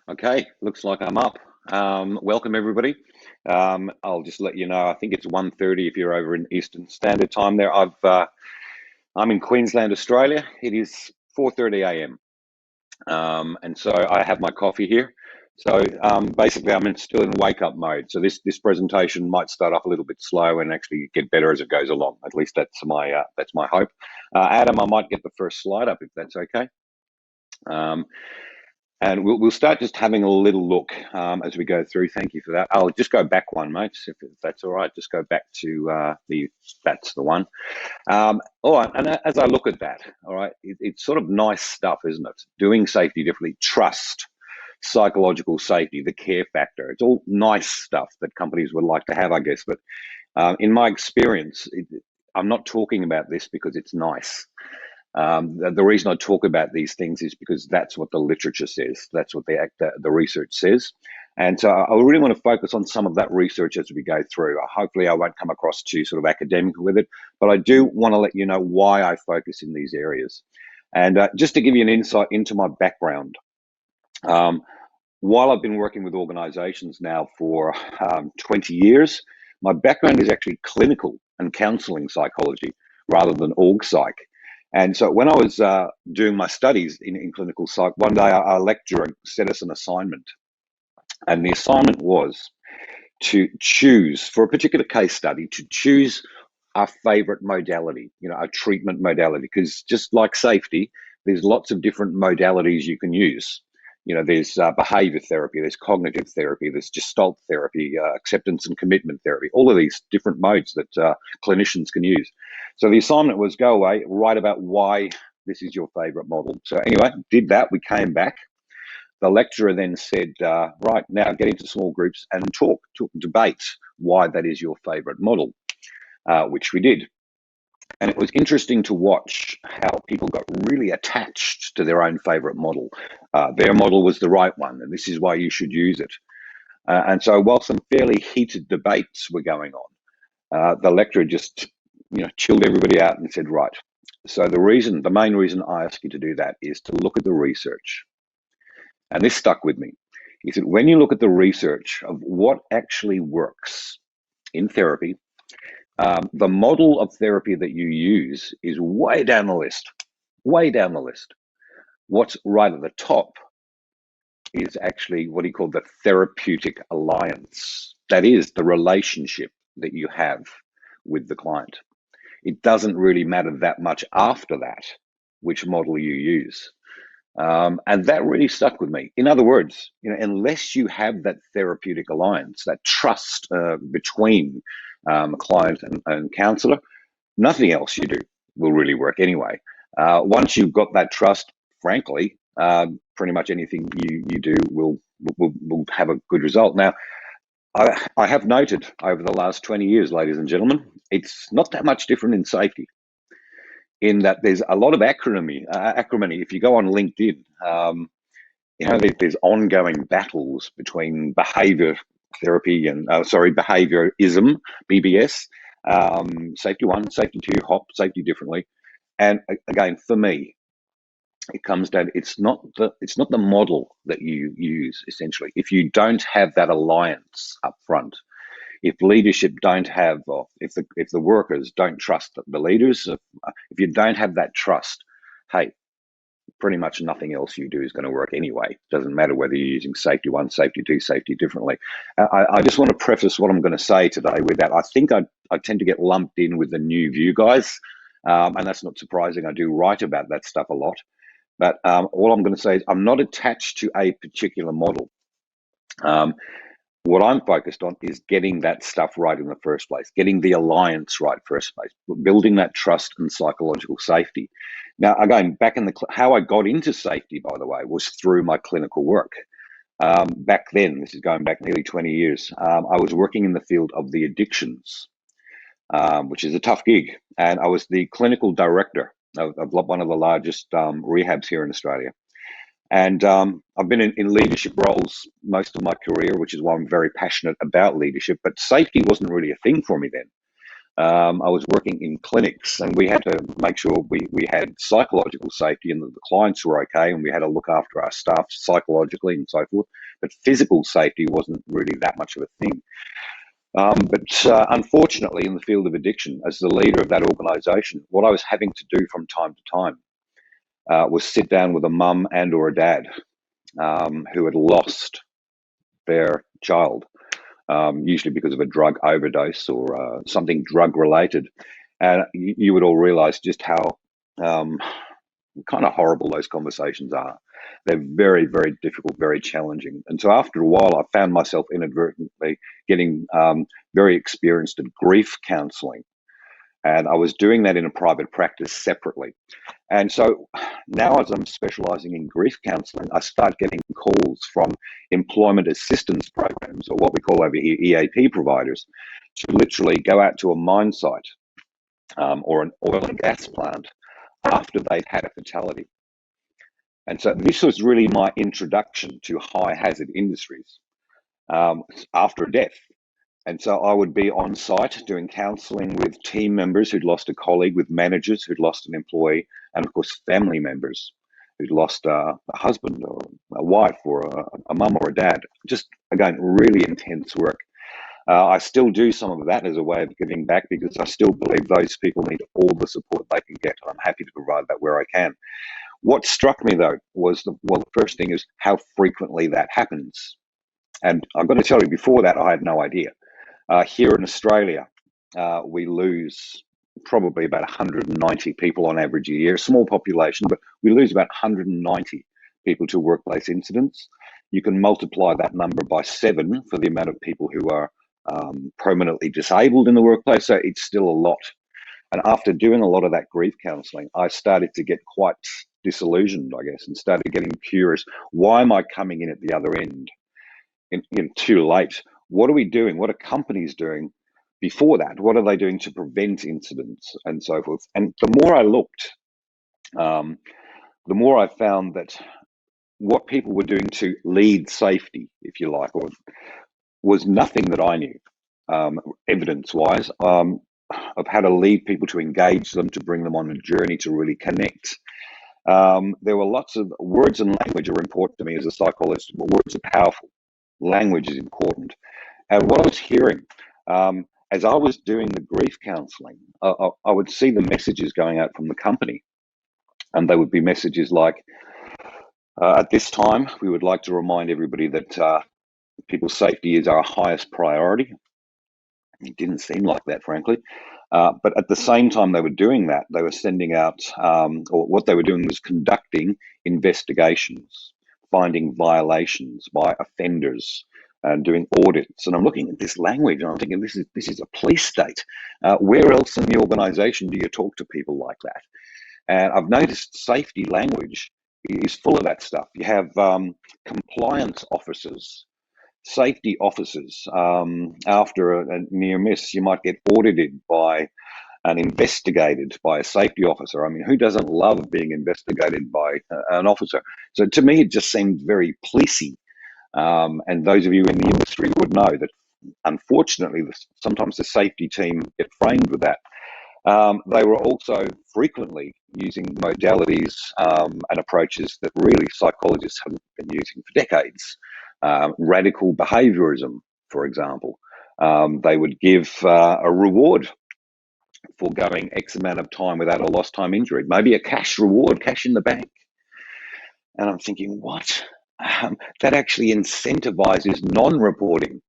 Okay, looks like I'm up. Welcome everybody. I'll just let you know. I think it's 1:30 if you're over in Eastern Standard Time. I'm in Queensland, Australia. It is 4:30 a.m. And so I have my coffee here. So basically, still in wake up mode. So this presentation might start off a little bit slow and actually get better as it goes along. At least that's my hope. Adam, I might get the first slide up if that's okay. Um, And we'll start just having a little look as we go through. Thank you for that. I'll just go back one, mate, if that's all right. Just go back to that's the one. All right, and as I look at that, all right, it's sort of nice stuff, isn't it? Doing safety differently, trust, psychological safety, the care factor. It's all nice stuff that companies would like to have, I guess. But in my experience, I'm not talking about this because it's nice. The reason I talk about these things is because that's what the literature says. That's what the research says. And so I really want to focus on some of that research as we go through. Hopefully I won't come across too sort of academic with it, but I do want to let you know why I focus in these areas. And just to give you an insight into my background, um, while I've been working with organizations now for 20 years, my background is actually clinical and counseling psychology rather than org psych. And so when I was doing my studies in clinical psych, one day our lecturer set us an assignment. And the assignment was to choose, for a particular case study, to choose our favorite modality, our treatment modality. Because just like safety, there's lots of different modalities you can use. There's behavior therapy, there's cognitive therapy, there's gestalt therapy, acceptance and commitment therapy, all of these different modes that clinicians can use. So the assignment was go away, write about why this is your favorite model. So anyway, did that, we came back. The lecturer then said, right, now get into small groups and debate why that is your favorite model, which we did. And it was interesting to watch how people got really attached to their own favorite model. Their model was the right one, and this is why you should use it. And so while some fairly heated debates were going on, the lecturer just chilled everybody out and said, right, so the main reason I ask you to do that is to look at the research. And this stuck with me. He said, when you look at the research of what actually works in therapy, the model of therapy that you use is way down the list, way down the list. What's right at the top is actually what he called the Therapeutic Alliance. That is the relationship that you have with the client. It doesn't really matter that much after that, which model you use. And that really stuck with me. In other words, unless you have that therapeutic alliance, that trust between client and counselor, nothing else you do will really work anyway. Once you've got that trust, frankly, pretty much anything you do will have a good result. Now, I have noted over the last 20 years, ladies and gentlemen, it's not that much different in safety, in that there's a lot of acrimony. If you go on LinkedIn, there's ongoing battles between behavior therapy and behaviorism, BBS, safety one, safety two, HOP, safety differently. And again, for me, it comes down, it's not the model that you use, essentially. If you don't have that alliance up front, if leadership don't have, or if the workers don't trust the leaders, if you don't have that trust, hey, pretty much nothing else you do is going to work anyway. Doesn't matter whether you're using safety one, safety two, safety differently. I just want to preface what I'm going to say today with that. I think I tend to get lumped in with the new view guys, and that's not surprising. I do write about that stuff a lot. But all I'm going to say is I'm not attached to a particular model. What I'm focused on is getting that stuff right in the first place, getting the alliance right first place, building that trust and psychological safety. Now, again, back in how I got into safety, by the way, was through my clinical work. Back then, this is going back nearly 20 years, I was working in the field of the addictions, which is a tough gig. And I was the clinical director of one of the largest rehabs here in Australia. And I've been in leadership roles most of my career, which is why I'm very passionate about leadership. But safety wasn't really a thing for me then. I was working in clinics, and we had to make sure we had psychological safety and that the clients were okay, and we had to look after our staff psychologically and so forth. But physical safety wasn't really that much of a thing. But unfortunately, in the field of addiction, as the leader of that organisation, what I was having to do from time to time was sit down with a mum and or a dad who had lost their child, usually because of a drug overdose or something drug related. And you would all realize just how kind of horrible those conversations are. They're very, very difficult, very challenging. And so after a while, I found myself inadvertently getting very experienced at grief counseling. And I was doing that in a private practice separately. And so now, as I'm specializing in grief counseling, I start getting calls from employment assistance programs, or what we call over here EAP providers, to literally go out to a mine site or an oil and gas plant after they've had a fatality. And so this was really my introduction to high hazard industries after a death. And so I would be on site doing counseling with team members who'd lost a colleague, with managers who'd lost an employee, and of course, family members who'd lost a husband or a wife or a mum or a dad. Just, again, really intense work. I still do some of that as a way of giving back because I still believe those people need all the support they can get. I'm happy to provide that where I can. What struck me, though, was the first thing is how frequently that happens. And I've got to tell you, before that, I had no idea. Here in Australia, we lose probably about 190 people on average a year, a small population, but we lose about 190 people to workplace incidents. You can multiply that number by 7 for the amount of people who are permanently disabled in the workplace, so it's still a lot. And after doing a lot of that grief counselling, I started to get quite disillusioned, I guess, and started getting curious. Why am I coming in at the other end in too late? What are we doing? What are companies doing before that? What are they doing to prevent incidents and so forth? And the more I looked, the more I found that what people were doing to lead safety, if you like, or was nothing that I knew, evidence-wise, of how to lead people, to engage them, to bring them on a journey, to really connect. There were lots of words, and language are important to me as a psychologist. Words are powerful. Language is important. And what I was hearing, as I was doing the grief counselling, I would see the messages going out from the company. And they would be messages like, at this time, we would like to remind everybody that people's safety is our highest priority. It didn't seem like that, frankly. But at the same time they were doing that, they were sending out, or what they were doing was conducting investigations, finding violations by offenders, and doing audits. And I'm looking at this language and I'm thinking, this is a police state. Where else in the organisation do you talk to people like that? And I've noticed safety language is full of that stuff. You have compliance officers, safety officers. After a near miss, you might get audited by and investigated by a safety officer. I mean, who doesn't love being investigated by an officer? So to me, it just seemed very policey. And those of you in the industry would know that, unfortunately, sometimes the safety team get framed with that. They were also frequently using modalities and approaches that really psychologists haven't been using for decades. Radical behaviorism, for example. They would give a reward for going X amount of time without a lost time injury, maybe a cash reward, cash in the bank. And I'm thinking, what? That actually incentivizes non-reporting.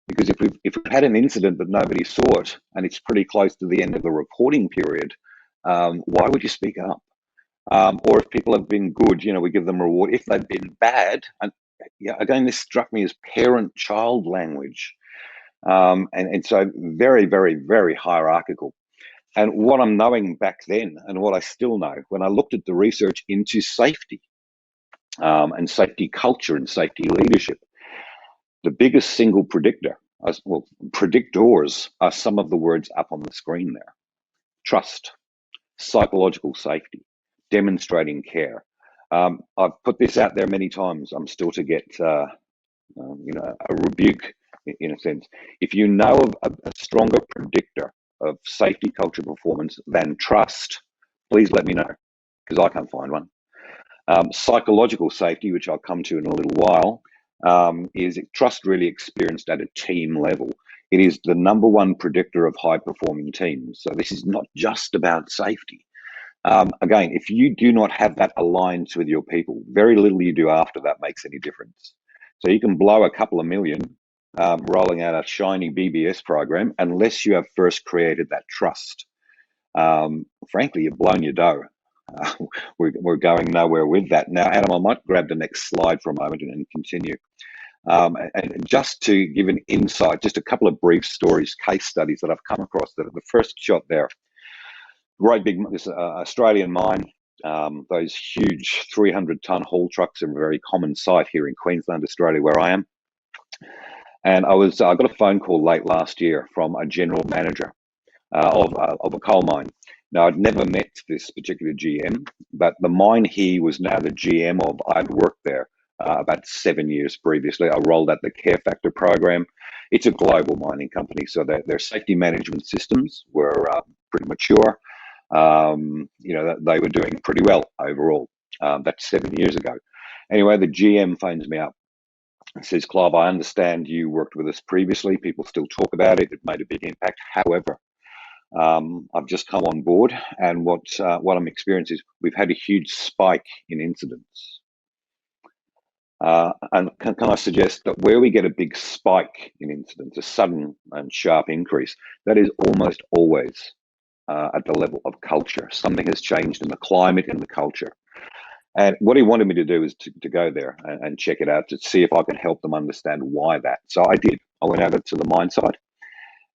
Because if we've had an incident that nobody saw it and it's pretty close to the end of the reporting period, why would you speak up? Or if people have been good, we give them a reward. If they've been bad, and yeah, again, this struck me as parent-child language. And so very, very, very hierarchical. And what I'm knowing back then, and what I still know, when I looked at the research into safety and safety culture and safety leadership, the biggest single predictor, predictors are some of the words up on the screen there. Trust, psychological safety, demonstrating care. I've put this out there many times. I'm still to get a rebuke in a sense. If you know of a stronger predictor of safety culture performance than trust? Please let me know, because I can't find one. Psychological safety, which I'll come to in a little while, is trust really experienced at a team level. It is the number one predictor of high performing teams. So this is not just about safety. Again, if you do not have that aligned with your people, very little you do after that makes any difference. So you can blow a couple of million rolling out a shiny BBS program, unless you have first created that trust. Frankly, you've blown your dough. We're going nowhere with that. Now, Adam, I might grab the next slide for a moment and continue. And just to give an insight, just a couple of brief stories, case studies that I've come across. The first shot there, great big, this Australian mine. Those huge 300-ton haul trucks are a very common sight here in Queensland, Australia, where I am. And I got a phone call late last year from a general manager of a coal mine. Now, I'd never met this particular GM, but the mine he was now the GM of, I'd worked there about 7 years previously. I rolled out the Care Factor program. It's a global mining company, so their safety management systems were pretty mature. They were doing pretty well overall. That's 7 years ago. Anyway, the GM phones me up and says, Clive, I understand you worked with us previously. People still talk about it. It made a big impact. However, I've just come on board, and what I'm experiencing is we've had a huge spike in incidents. And can I suggest that where we get a big spike in incidents, a sudden and sharp increase, that is almost always at the level of culture. Something has changed in the climate and the culture. And what he wanted me to do is to go there and check it out, to see if I could help them understand why that. So I did. I went over to the mine site.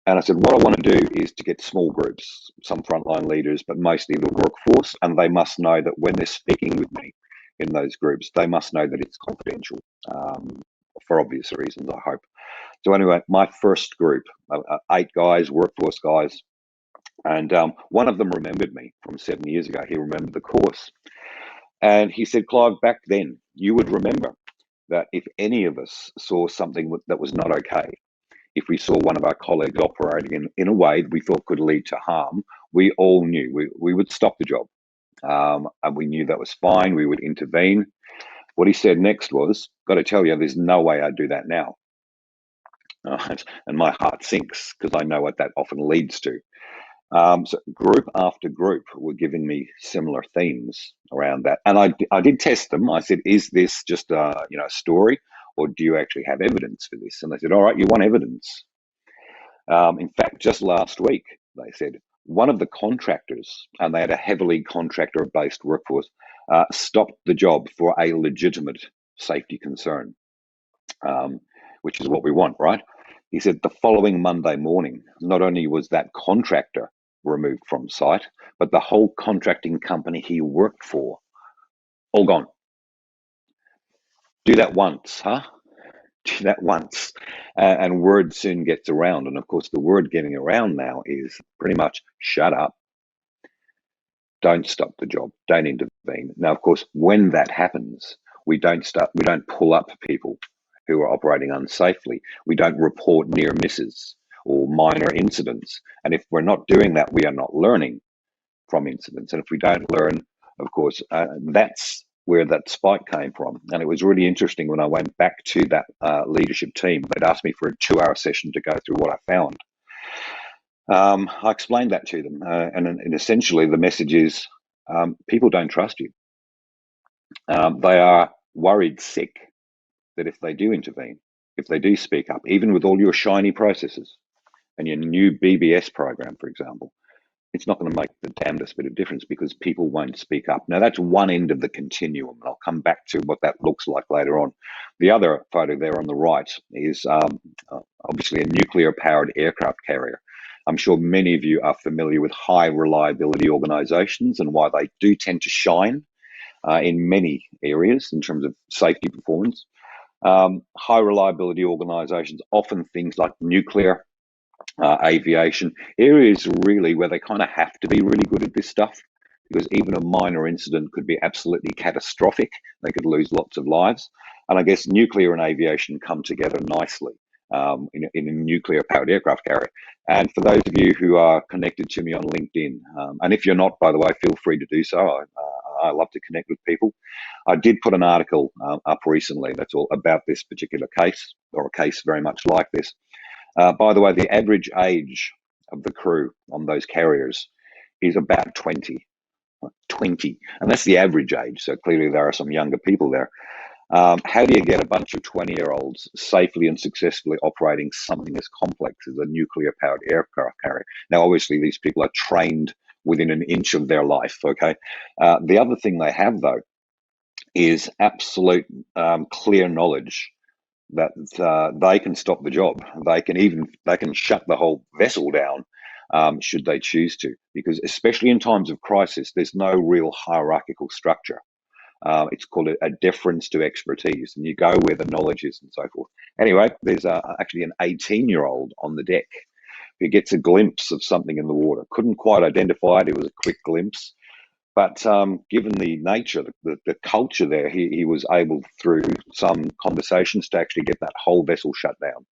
And I said, what I want to do is to get small groups, some frontline leaders, but mostly the workforce. And they must know that when they're speaking with me in those groups, they must know that it's confidential, for obvious reasons, I hope. So anyway, my first group, 8 guys, workforce guys, and one of them remembered me from 7 years ago. He remembered the course. And he said, Clive, back then, you would remember that if any of us saw something that was not okay, if we saw one of our colleagues operating in a way that we thought could lead to harm, we all knew we would stop the job. And we knew that was fine. We would intervene. What he said next was, got to tell you, there's no way I'd do that now. And my heart sinks, because I know what that often leads to. So group after group were giving me similar themes around that. And I did test them. I said, is this just a story, or do you actually have evidence for this? And they said, all right, you want evidence. In fact, just last week, they said, one of the contractors, and they had a heavily contractor-based workforce, stopped the job for a legitimate safety concern, which is what we want, right? He said the following Monday morning, not only was that contractor removed from site, but the whole contracting company he worked for, all gone. Do that once, huh? Do that once, and word soon gets around. And of course, the word getting around now is pretty much shut up. Don't stop the job. Don't intervene. Now, of course, when that happens, we don't pull up people who are operating unsafely. We don't report near misses or minor incidents. And if we're not doing that, we are not learning from incidents. And if we don't learn, of course, that's where that spike came from. And it was really interesting when I went back to that leadership team. They'd asked me for a 2-hour session to go through what I found. I explained that to them. And essentially the message is people don't trust you. They are worried sick that if they do intervene, if they do speak up, even with all your shiny processes and your new BBS program, for example, it's not going to make the damnedest bit of difference because people won't speak up. Now, that's one end of the continuum, and I'll come back to what that looks like later on. The other photo there on the right is obviously a nuclear-powered aircraft carrier. I'm sure many of you are familiar with high reliability organizations and why they do tend to shine in many areas in terms of safety performance. High reliability organizations, often things like nuclear, aviation, areas really where they kind of have to be really good at this stuff, because even a minor incident could be absolutely catastrophic. They could lose lots of lives. And I guess nuclear and aviation come together nicely. in a nuclear-powered aircraft carrier. And for those of you who are connected to me on LinkedIn, and if you're not, by the way, feel free to do so. I love to connect with people. I did put an article up recently that's all about this particular case, or a case very much like this. By the way, the average age of the crew on those carriers is about 20, and that's the average age. So clearly there are some younger people there. How do you get a bunch of 20-year-olds safely and successfully operating something as complex as a nuclear-powered aircraft carrier? Now, obviously, these people are trained within an inch of their life, okay? The other thing they have, though, is absolute clear knowledge that they can stop the job. They can shut the whole vessel down should they choose to, because especially in times of crisis, there's no real hierarchical structure. It's called a deference to expertise, and you go where the knowledge is and so forth. Anyway, there's actually an 18-year-old on the deck who gets a glimpse of something in the water. Couldn't quite identify it. It was a quick glimpse. But given the nature, the culture there, he was able, through some conversations, to actually get that whole vessel shut down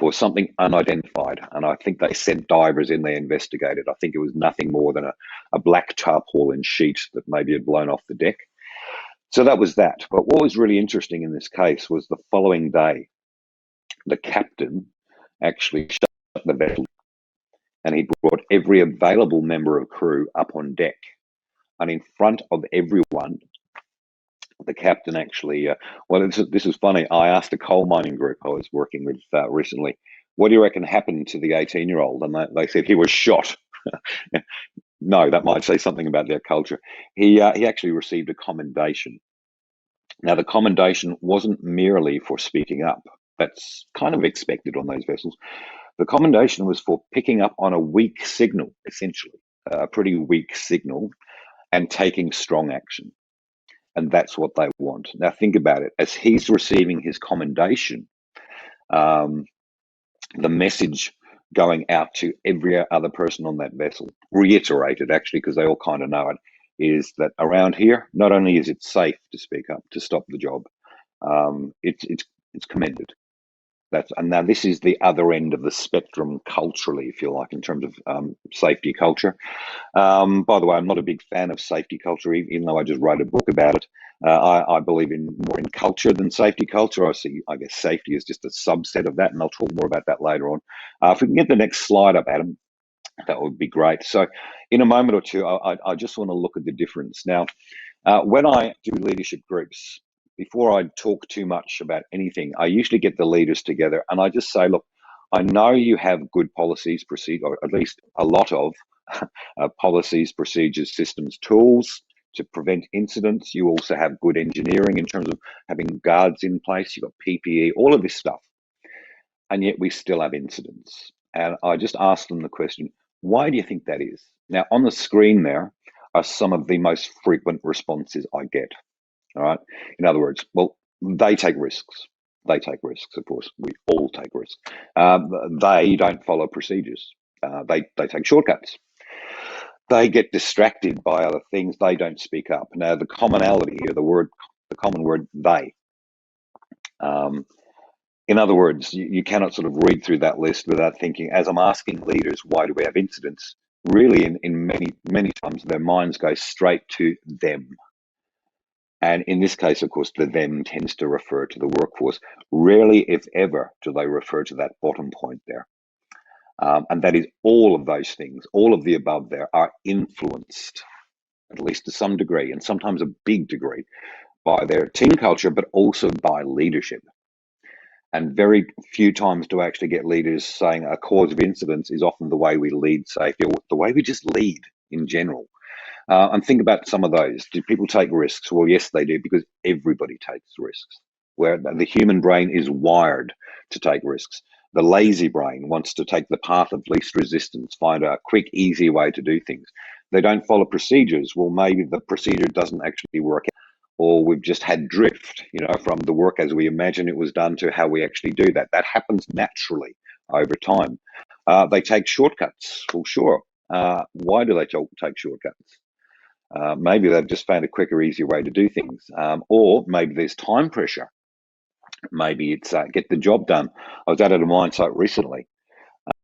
for something unidentified. And I think they sent divers in, they investigated. I think it was nothing more than a black tarpaulin sheet that maybe had blown off the deck. So that was that. But what was really interesting in this case was the following day, the captain actually shut the vessel and he brought every available member of crew up on deck. And in front of everyone, the captain actually, this is funny. I asked a coal mining group I was working with recently, what do you reckon happened to the 18-year-old? And they said he was shot. No, that might say something about their culture. He actually received a commendation. Now, the commendation wasn't merely for speaking up. That's kind of expected on those vessels. The commendation was for picking up on a weak signal, essentially, a pretty weak signal, and taking strong action. And that's what they want. Now, think about it. As he's receiving his commendation, the message going out to every other person on that vessel, reiterated actually, because they all kind of know it, is that around here, not only is it safe to speak up, to stop the job, it's commended. And now this is the other end of the spectrum culturally, if you like, in terms of safety culture. By the way, I'm not a big fan of safety culture, even though I just wrote a book about it. I believe more in culture than safety culture. I guess safety is just a subset of that, and I'll talk more about that later on. If we can get the next slide up, Adam, that would be great. So in a moment or two, I just want to look at the difference. Now, when I do leadership groups, before I talk too much about anything, I usually get the leaders together and I just say, look, I know you have good policies, procedures, or at least a lot of policies, procedures, systems, tools to prevent incidents. You also have good engineering in terms of having guards in place. You've got PPE, all of this stuff. And yet we still have incidents. And I just asked them the question, why do you think that is? Now, on the screen there are some of the most frequent responses I get. All right. In other words, well, they take risks. They take risks, of course. We all take risks. They don't follow procedures. They take shortcuts. They get distracted by other things. They don't speak up. Now, the commonality here, the common word, they. In other words, you cannot sort of read through that list without thinking, as I'm asking leaders, why do we have incidents? Really, in many times, their minds go straight to them. And in this case, of course, the them tends to refer to the workforce. Rarely, if ever, do they refer to that bottom point there. And that is all of those things, all of the above there are influenced, at least to some degree, and sometimes a big degree, by their team culture, but also by leadership. And very few times do I actually get leaders saying a cause of incidents is often the way we lead safety, or the way we just lead in general. And think about some of those. Do people take risks? Well, yes, they do, because everybody takes risks. Where the human brain is wired to take risks. The lazy brain wants to take the path of least resistance, find a quick, easy way to do things. They don't follow procedures. Well, maybe the procedure doesn't actually work, or we've just had drift, from the work as we imagine it was done to how we actually do that. That happens naturally over time. They take shortcuts. Well, sure. Why do they take shortcuts? Maybe they've just found a quicker, easier way to do things. Or maybe there's time pressure. Maybe it's get the job done. I was out at a mine site recently,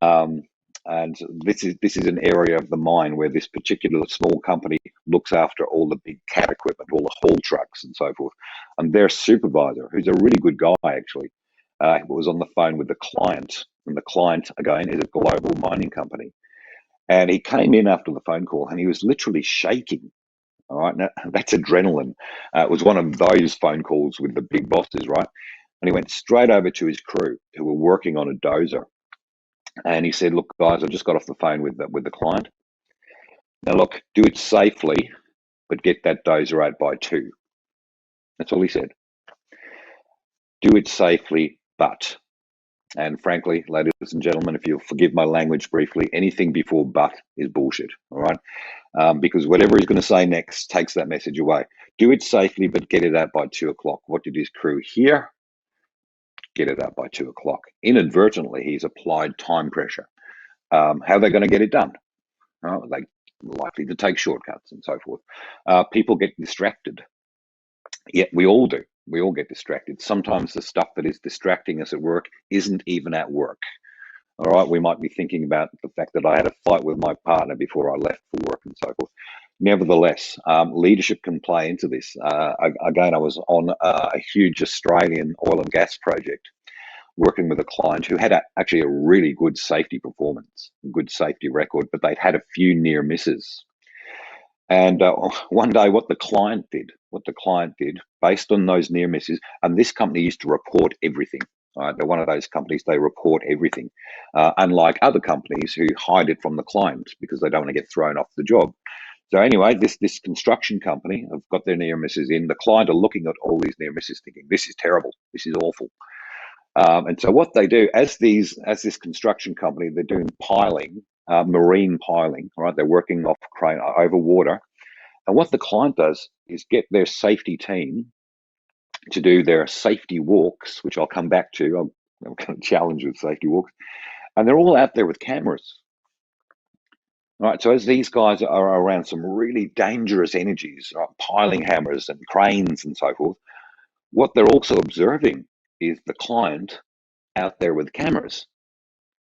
um, and this is an area of the mine where this particular small company looks after all the big cat equipment, all the haul trucks and so forth. And their supervisor, who's a really good guy actually, was on the phone with the client, and the client again is a global mining company. And he came in after the phone call, and he was literally shaking. All right, now, that's adrenaline. It was one of those phone calls with the big bosses, right? And he went straight over to his crew who were working on a dozer, and he said, "Look, guys, I just got off the phone with the client. Now, look, do it safely, but get that dozer out by 2." That's all he said. Do it safely, but. And frankly, ladies and gentlemen, if you'll forgive my language briefly, anything before "but" is bullshit. All right, because whatever he's going to say next takes that message away. Do it safely, but get it out by 2 o'clock. What did his crew hear? Get it out by 2 o'clock. Inadvertently, he's applied time pressure. How are they going to get it done? They likely to take shortcuts and so forth. People get distracted. Yeah, we all do. We all get distracted. Sometimes the stuff that is distracting us at work isn't even at work. All right, we might be thinking about the fact that I had a fight with my partner before I left for work and so forth. Nevertheless, leadership can play into this. Again, I was on a huge Australian oil and gas project, working with a client who had actually a really good safety performance, good safety record, but they'd had a few near misses. And one day, what the client did, based on those near misses, and this company used to report everything. Right? They're one of those companies, they report everything, unlike other companies who hide it from the client because they don't want to get thrown off the job. So anyway, this construction company have got their near misses in. The client are looking at all these near misses, thinking, "This is terrible. This is awful." And so what they do, as this construction company, they're doing piling, marine piling. Right, they're working off crane over water. And what the client does is get their safety team to do their safety walks, which I'll come back to. I'm kind of challenged with safety walks, and they're all out there with cameras. All right, so as these guys are around some really dangerous energies, right, piling hammers and cranes and so forth, what they're also observing is the client out there with cameras.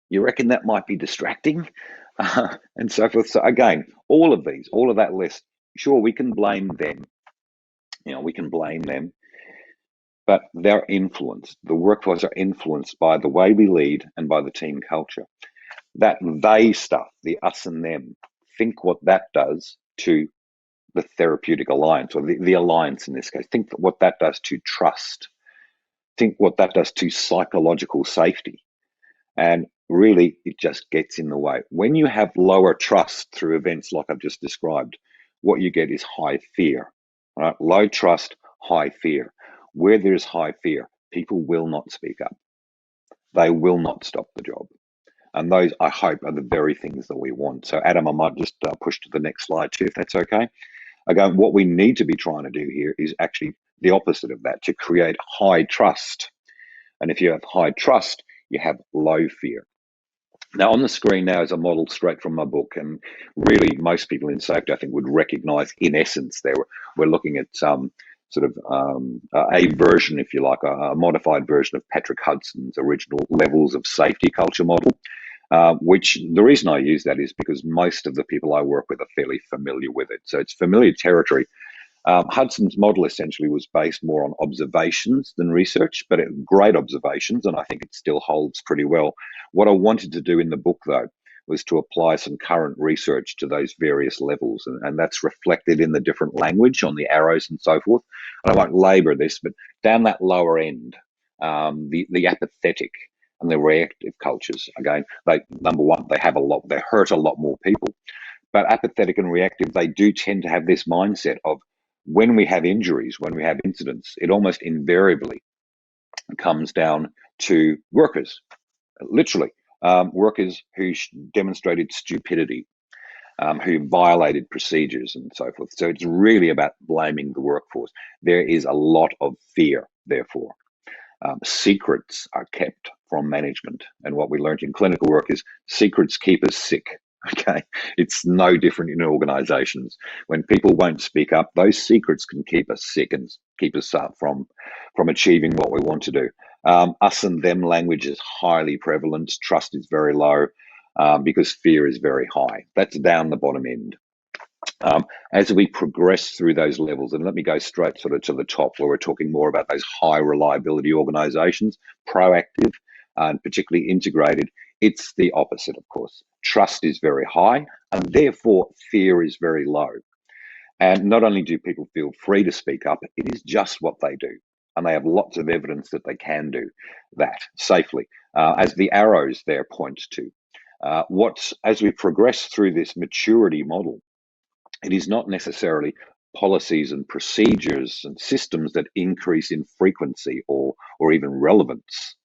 You reckon that might be distracting? And so forth. So again, all of that list, sure, we can blame them. We can blame them, but they're influenced. The workforce are influenced by the way we lead and by the team culture. That they stuff, the us and them, think what that does to the Therapeutic Alliance, or the alliance in this case. Think what that does to trust. Think what that does to psychological safety. And really, it just gets in the way. When you have lower trust through events like I've just described, what you get is high fear. Right? Low trust, high fear. Where there's high fear, people will not speak up. They will not stop the job. And those, I hope, are the very things that we want. So, Adam, I might just push to the next slide too, if that's okay. Again, what we need to be trying to do here is actually the opposite of that, to create high trust. And if you have high trust, you have low fear. Now, on the screen now is a model straight from my book, and really most people in safety, I think, would recognize, in essence, we're looking at a version, if you like, a modified version of Patrick Hudson's original levels of safety culture model, which the reason I use that is because most of the people I work with are fairly familiar with it. So it's familiar territory. Hudson's model essentially was based more on observations than research, but great observations, and I think it still holds pretty well. What I wanted to do in the book, though, was to apply some current research to those various levels, and that's reflected in the different language on the arrows and so forth. And I won't labour this, but down that lower end, the apathetic and the reactive cultures, again, number one, they hurt a lot more people. But apathetic and reactive, they do tend to have this mindset of, when we have injuries, when we have incidents, it almost invariably comes down to workers, literally, workers who demonstrated stupidity, who violated procedures and so forth. So it's really about blaming the workforce. There is a lot of fear, therefore. Secrets are kept from management. And what we learned in clinical work is secrets keep us sick. Okay, it's no different in organizations. When people won't speak up, those secrets can keep us sick. And keep us from achieving what we want to do. Us and them language is highly prevalent. Trust is very low because fear is very high. That's down the bottom end. As we progress through those levels, and let me go straight sort of to the top where we're talking more about those high reliability organizations, proactive and particularly integrated, it's the opposite, of course. Trust is very high and therefore fear is very low. And not only do people feel free to speak up, it is just what they do. And they have lots of evidence that they can do that safely, as the arrows there point to. As we progress through this maturity model, it is not necessarily policies and procedures and systems that increase in frequency or even relevance.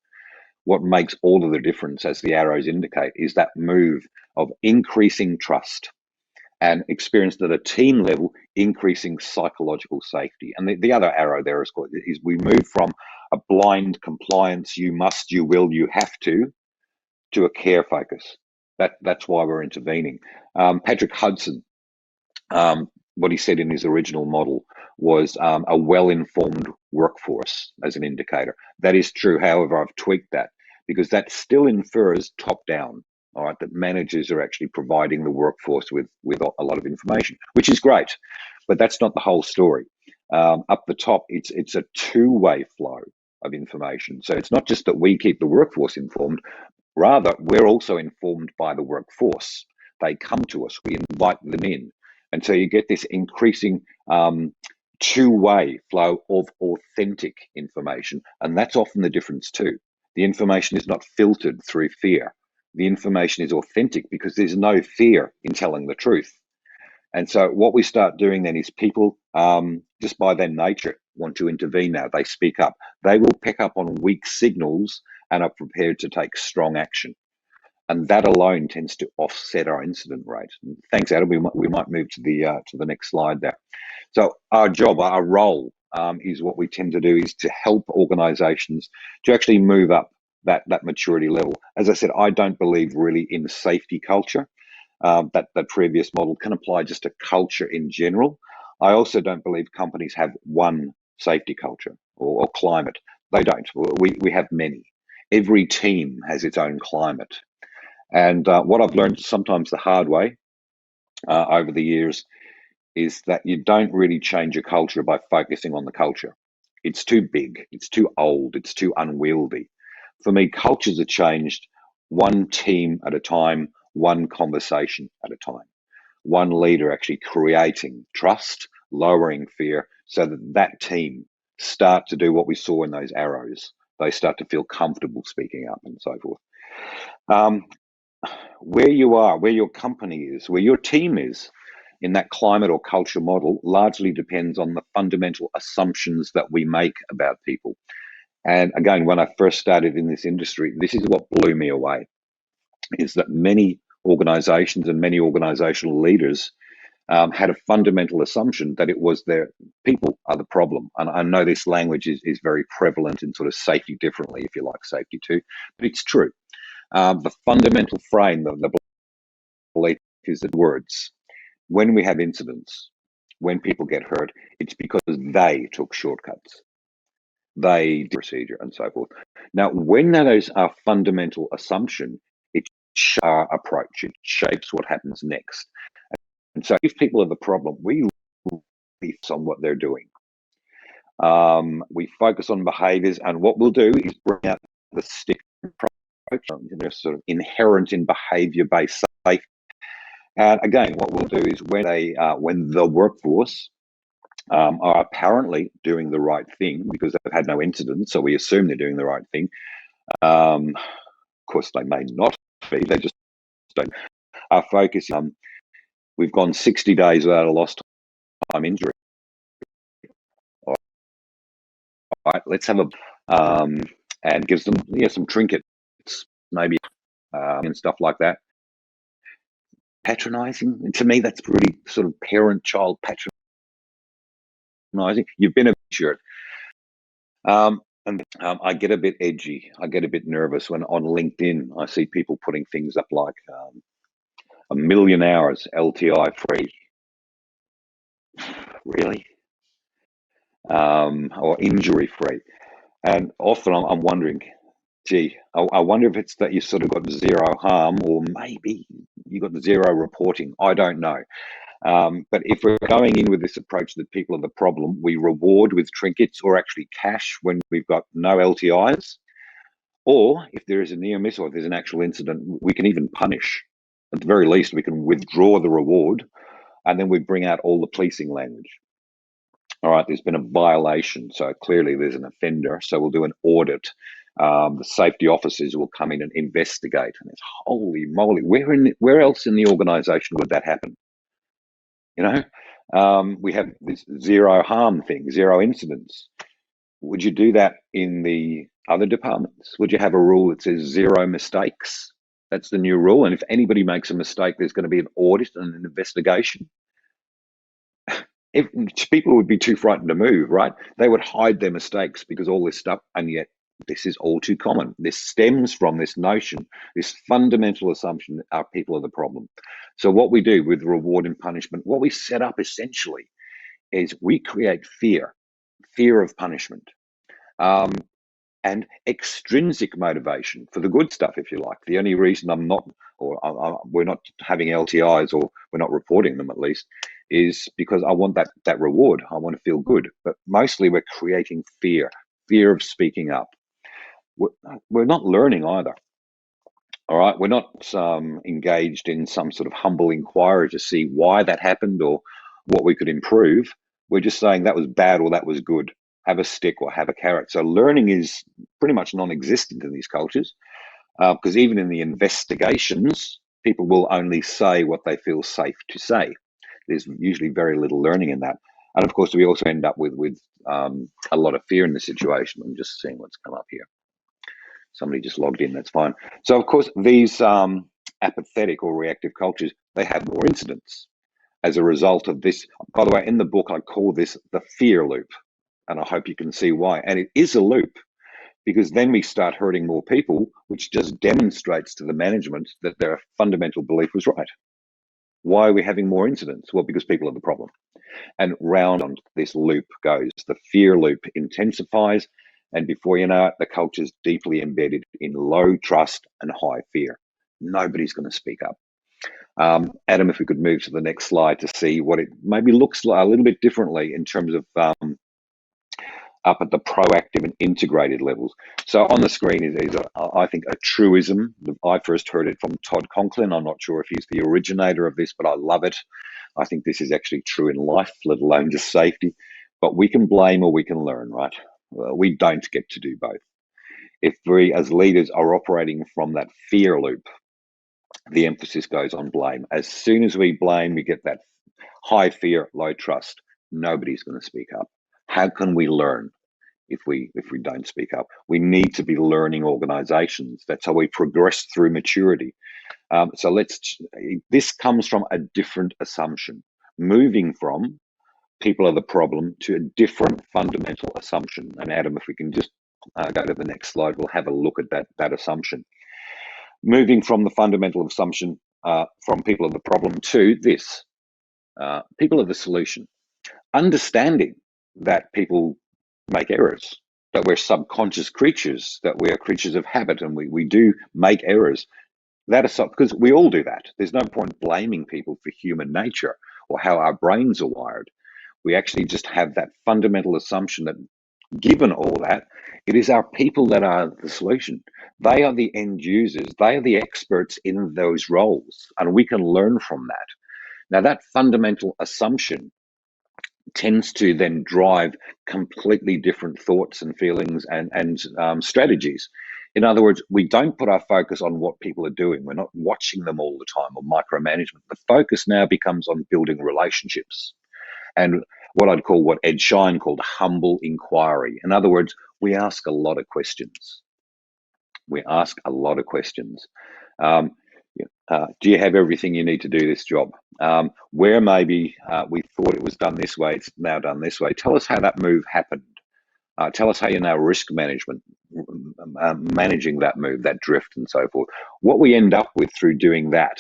What makes all of the difference, as the arrows indicate, is that move of increasing trust and experienced at a team level, increasing psychological safety. And the other arrow there is we move from a blind compliance, you must, you will, you have to a care focus. That's why we're intervening. Patrick Hudson, what he said in his original model was a well-informed workforce as an indicator. That is true. However, I've tweaked that because that still infers top-down. All right, that managers are actually providing the workforce with a lot of information, which is great, but that's not the whole story. Up the top, it's a two-way flow of information. So it's not just that we keep the workforce informed, rather we're also informed by the workforce. They come to us, we invite them in. And so you get this increasing two-way flow of authentic information. And that's often the difference too. The information is not filtered through fear. The information is authentic because there's no fear in telling the truth. And so what we start doing then is people, just by their nature, want to intervene now. They speak up. They will pick up on weak signals and are prepared to take strong action. And that alone tends to offset our incident rate. And thanks, Adam. We might move to the next slide there. So our job, our role, is what we tend to do is to help organisations to actually move up that maturity level. As I said, I don't believe really in safety culture. That previous model can apply just to culture in general. I also don't believe companies have one safety culture or climate. They don't. We have many. Every team has its own climate. And what I've learned sometimes the hard way over the years is that you don't really change a culture by focusing on the culture. It's too big, it's too old, it's too unwieldy. For me, cultures are changed one team at a time, one conversation at a time, one leader actually creating trust, lowering fear, so that team start to do what we saw in those arrows. They start to feel comfortable speaking up and so forth. Where you are, where your company is, where your team is in that climate or culture model largely depends on the fundamental assumptions that we make about people. And again, when I first started in this industry, this is what blew me away, is that many organizations and many organizational leaders had a fundamental assumption that it was their people are the problem. And I know this language is very prevalent in sort of safety differently, if you like safety too, but it's true. The fundamental frame, the belief is that words. When we have incidents, when people get hurt, it's because they took shortcuts. They did procedure and so forth. Now, when that is our fundamental assumption, it shapes our approach. It shapes what happens next. And so if people are the problem, we focus on what they're doing. We focus on behaviors, and what we'll do is bring out the stick approach. They're sort of inherent in behavior-based safety. And again, what we'll do is when the workforce are apparently doing the right thing because they've had no incidents, so we assume they're doing the right thing. Of course, they may not be. They just don't. Our focus is we've gone 60 days without a lost time injury. All right, let's have and gives them some trinkets, maybe, and stuff like that. Patronizing, to me, that's really sort of parent-child patronizing. You've been a shirt. And I get a bit edgy. I get a bit nervous when on LinkedIn I see people putting things up like 1 million hours LTI free. Really? or injury free. And often I'm wondering, gee, I wonder if it's that you sort of got zero harm, or maybe you got zero reporting. I don't know. But if we're going in with this approach that people are the problem, we reward with trinkets or actually cash when we've got no LTIs, or if there is a near miss or if there's an actual incident, we can even punish. At the very least, we can withdraw the reward, and then we bring out all the policing language. All right, there's been a violation, so clearly there's an offender. So we'll do an audit. The safety officers will come in and investigate. And it's holy moly, where else in the organisation would that happen? You know, we have this zero harm thing, zero incidents. Would you do that in the other departments? Would you have a rule that says zero mistakes? That's the new rule. And if anybody makes a mistake, there's going to be an audit and an investigation. If people would be too frightened to move, right? They would hide their mistakes because all this stuff, and yet this is all too common. This stems from this notion, this fundamental assumption that our people are the problem. So what we do with reward and punishment, what we set up essentially is we create fear of punishment. And extrinsic motivation for the good stuff, if you like. The only reason I'm not, or we're not having LTIs, or we're not reporting them at least, is because I want that reward. I want to feel good. But mostly we're creating fear of speaking up. We're not learning either. All right, we're not engaged in some sort of humble inquiry to see why that happened or what we could improve. We're just saying that was bad or that was good. Have a stick or have a carrot. So learning is pretty much non-existent in these cultures, because even in the investigations, people will only say what they feel safe to say. There's usually very little learning in that. And of course, we also end up with a lot of fear in the situation. I'm just seeing what's come up here. Somebody just logged in, that's fine. So of course, these apathetic or reactive cultures, they have more incidents as a result of this. By the way, in the book, I call this the fear loop, and I hope you can see why. And it is a loop, because then we start hurting more people, which just demonstrates to the management that their fundamental belief was right. Why are we having more incidents? Well, because people are the problem. And round on this loop goes. The fear loop intensifies, and before you know it, the culture's deeply embedded in low trust and high fear. Nobody's going to speak up. Adam, if we could move to the next slide to see what it maybe looks like a little bit differently in terms of up at the proactive and integrated levels. So on the screen is I think, a truism. I first heard it from Todd Conklin. I'm not sure if he's the originator of this, but I love it. I think this is actually true in life, let alone just safety. But we can blame or we can learn, right? We don't get to do both. If we as leaders are operating from that fear loop, the emphasis goes on blame. As soon as we blame, we get that high fear, low trust. Nobody's going to speak up. How can we learn if we don't speak up? We need to be learning organizations. That's how we progress through maturity. So this comes from a different assumption, moving from people are the problem to a different fundamental assumption. And Adam, if we can just go to the next slide, we'll have a look at that assumption. Moving from the fundamental assumption from people are the problem to this, people are the solution. Understanding that people make errors, that we're subconscious creatures, that we are creatures of habit, and we do make errors. That is because we all do that. There's no point blaming people for human nature or how our brains are wired. We actually just have that fundamental assumption that, given all that, it is our people that are the solution. They are the end users. They are the experts in those roles, and we can learn from that. Now, that fundamental assumption tends to then drive completely different thoughts and feelings and strategies. In other words, we don't put our focus on what people are doing. We're not watching them all the time or micromanagement. The focus now becomes on building relationships and what Ed Shine called humble inquiry. In other words, we ask a lot of questions. Do you have everything you need to do this job? Where maybe we thought it was done this way, it's now done this way. Tell us how that move happened. Tell us how you're now risk management, managing that move, that drift, and so forth. What we end up with through doing that